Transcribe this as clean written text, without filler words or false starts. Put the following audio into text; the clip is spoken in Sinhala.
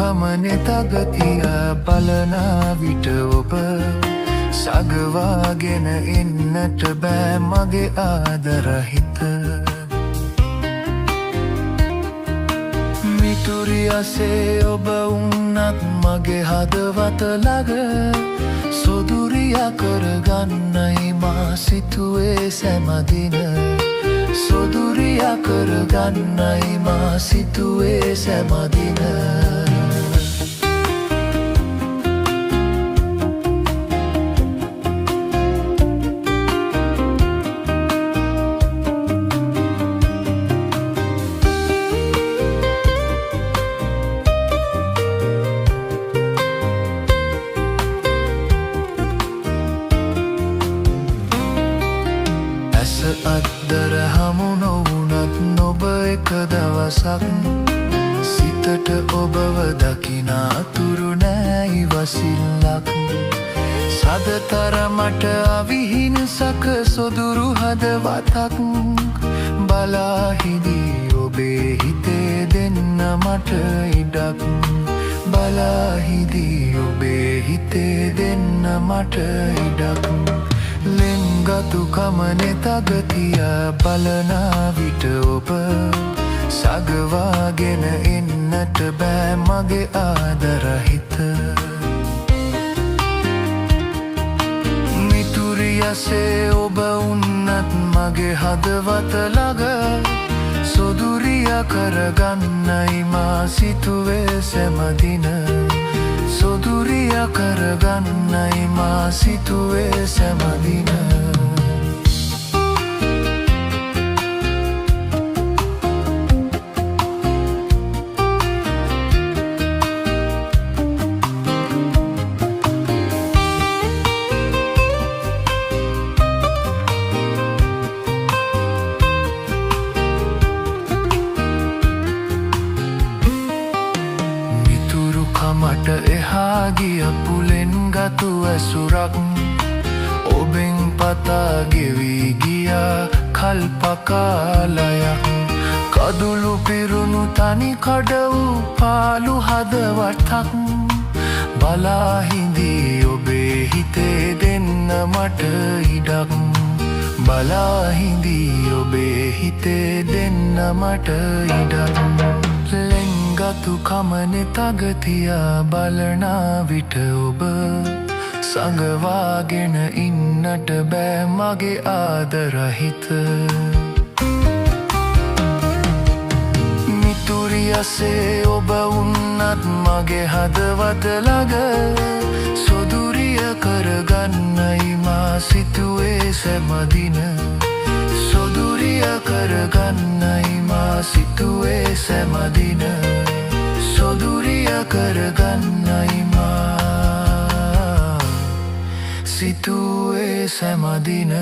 ගමනේ තගතිය බලන විට ඔබ සගවාගෙන එන්නට බෑ මගේ ආදරහිත. මිතුරියසේ ඔබ වුණත් මගේ හදවත ළඟ සොදුරියා කරගන්නයි මා සිතුවේ සෑමදින. සොදුරියා කරගන්නයි මා සිතුවේ සෑමදින. අද්දර හමු නොවුනත් නොබ එක දවසක් සිතට ඔබව දකිනාතුරු නෑ ඉවසිල්ලක්. සදතරමට අවිහිංසක සොදුරු හදවතක් බලාහිදී ඔබේ හිතේ දෙන්න මට ඉඩක්. බලාහිදී ඔබේ හිතේ දෙන්න මට ඉඩක්. ලෙන්ගතු කමනේ තගතිය බලන විට ඔබ සගවාගෙන එන්නට බෑ මගේ ආදරහිත. මිතුරියසේ ඔබ වුණත් මගේ හදවත ළඟ සොදුරියා කරගන්නයි මා සිතුවේ සෑමදින. සොදුරියා කරගන්නයි මා සිතුවේ සෑමදින. මට එහා ගිය පුලෙන් ගතු ඇසුරක් ඔබෙන් පතා ගෙවී ගියා කල්පකාලයක්. කදුළු පිරුණු තනි කඩ වූ පාළු හදවතක් බලාහිදී ඔබේ හිතේ දෙන්න මට ඉඩක්. බලාහිදී ඔබේ හිතේ දෙන්න මට ඉඩක්. ගතු කමනේ තගතිය බලන විට ඔබ සඟවාගෙන ඉන්නට බෑ මගේ ආදරහිත. මිතුරියසේ ඔබ වුණත් මගේ හදවත ළඟ සොදුරියා කරගන්නයි මා සිතුවේ සෑමදින. සොදුරියා කරගන්නයි මා සිතුවේ සෑමදින. සොදුරියා කරගන්නයි මා සිතුවේ සෑමදින.